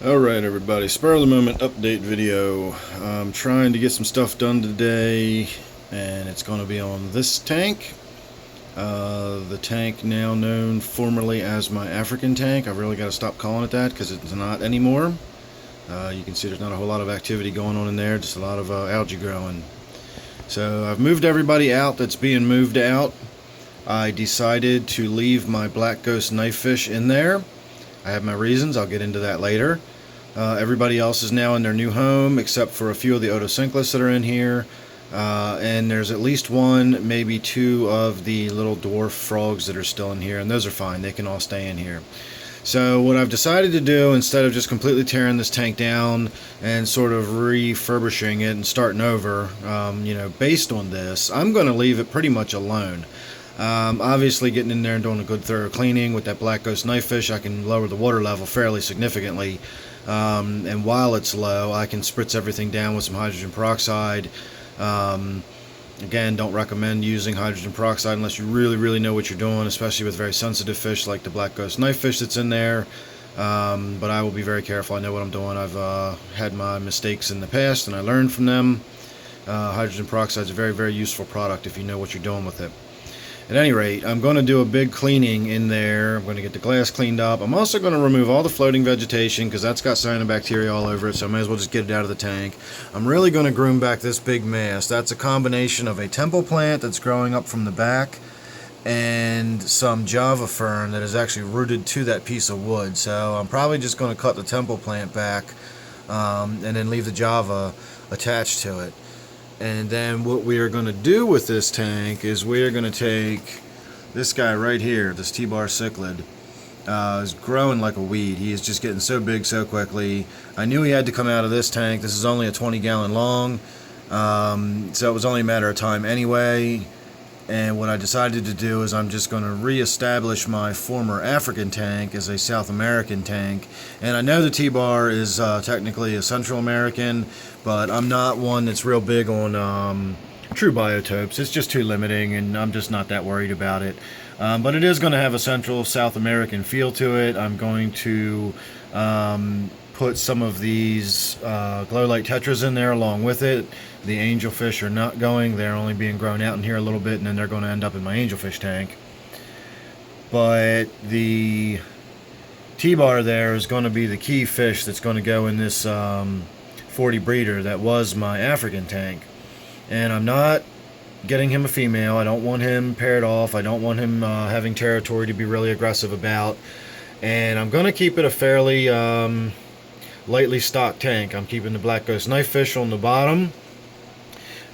Alright everybody, spur of the moment update video. I'm trying to get some stuff done today, and it's going to be on this tank. The tank now known formerly as my African tank. I've really got to stop calling it that because it's not anymore. You can see there's not a whole lot of activity going on in there, just a lot of algae growing. So I've moved everybody out that's being moved out. I decided to leave my black ghost knife fish in there. I have my reasons, I'll get into that later. Everybody else is now in their new home except for a few of the otocinclids that are in here. And there's at least one, maybe two of the little dwarf frogs that are still in here, and those are fine, they can all stay in here. So what I've decided to do, instead of just completely tearing this tank down and sort of refurbishing it and starting over, based on this, I'm going to leave it pretty much alone. Obviously getting in there and doing a good thorough cleaning with that black ghost knife fish, I can lower the water level fairly significantly, and while it's low I can spritz everything down with some hydrogen peroxide. Again, don't recommend using hydrogen peroxide unless you really know what you're doing, especially with very sensitive fish like the black ghost knife fish that's in there. But I will be very careful. I know what I'm doing. I've had my mistakes in the past and I learned from them. Hydrogen peroxide is a very useful product if you know what you're doing with it. At any rate, I'm going to do a big cleaning in there. I'm going to get the glass cleaned up. I'm also going to remove all the floating vegetation because that's got cyanobacteria all over it, so I may as well just get it out of the tank. I'm really going to groom back this big mass. That's a combination of a temple plant that's growing up from the back and some java fern that is actually rooted to that piece of wood. So I'm probably just going to cut the temple plant back and then leave the java attached to it. And then what we are going to do with this tank is we are going to take this guy right here, this T-bar cichlid. Is growing like a weed. He is just getting so big so quickly. I knew he had to come out of this tank. This is only a 20-gallon long, so it was only a matter of time anyway. And what I decided to do is I'm just going to reestablish my former African tank as a South American tank. And I know the T-bar is technically a Central American, but I'm not one that's real big on true biotopes. It's just too limiting, and I'm just not that worried about it. But it is going to have a Central South American feel to it. I'm going to put some of these glow Light Tetras in there along with it. The angelfish are not going. They're only being grown out in here a little bit, and then they're going to end up in my angelfish tank. But the T-bar there is going to be the key fish that's going to go in this 40 breeder that was my African tank. And I'm not getting him a female. I don't want him paired off. I don't want him having territory to be really aggressive about. And I'm going to keep it a fairly lightly stocked tank. I'm keeping the black ghost knife fish on the bottom.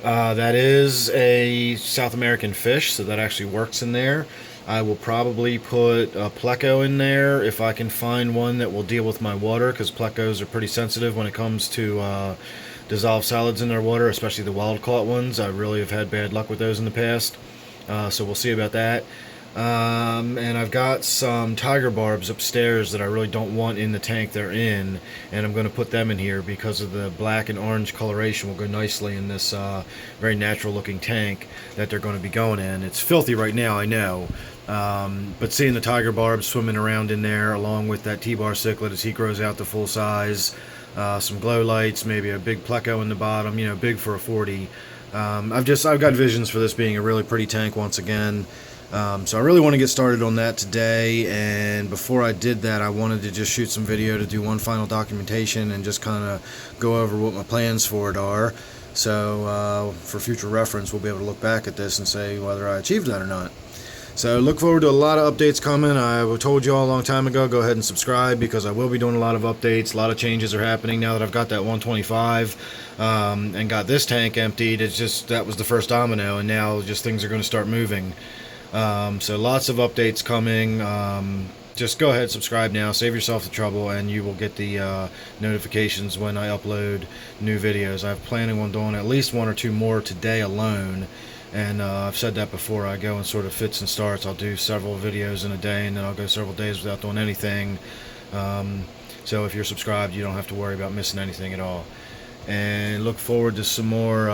That is a South American fish, so that actually works in there. I will probably put a pleco in there if I can find one that will deal with my water, because plecos are pretty sensitive when it comes to dissolved solids in their water, especially the wild caught ones. I really have had bad luck with those in the past, so we'll see about that. And I've got some tiger barbs upstairs that I really don't want in the tank they're in, and I'm going to put them in here because of the black and orange coloration will go nicely in this very natural looking tank that they're going to be going in. It's filthy right now, I know, but seeing the tiger barbs swimming around in there along with that T-bar cichlid as he grows out to full size, some glow lights, maybe a big pleco in the bottom, big for a 40. I've got visions for this being a really pretty tank once again. So I really want to get started on that today, and before I did that I wanted to just shoot some video to do one final documentation and just kind of go over what my plans for it are, so for future reference we'll be able to look back at this and say whether I achieved that or not. So look forward to a lot of updates coming. I told you all a long time ago, go ahead and subscribe because I will be doing a lot of updates. A lot of changes are happening now that I've got that 125 and got this tank emptied. It's just, that was the first domino, and now just things are going to start moving. So lots of updates coming. Just go ahead, subscribe now, save yourself the trouble, and you will get the notifications when I upload new videos. I'm planning on doing at least one or two more today alone, and I've said that before. I go in sort of fits and starts. I'll do several videos in a day, and then I'll go several days without doing anything. So if you're subscribed, you don't have to worry about missing anything at all. And look forward to some more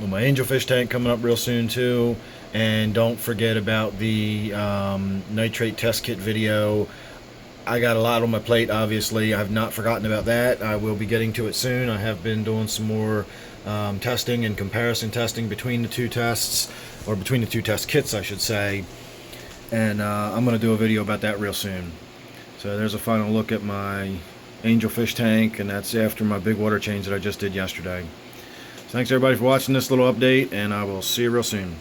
my angelfish tank coming up real soon too. And don't forget about the nitrate test kit video I got a lot on my plate, obviously. I've not forgotten about that. I will be getting to it soon. I have been doing some more testing and comparison testing between the two tests, or between the two test kits, I should say. And I'm going to do a video about that real soon. So there's a final look at my angelfish tank, and that's after my big water change that I just did yesterday. So thanks everybody for watching this little update, and I will see you real soon.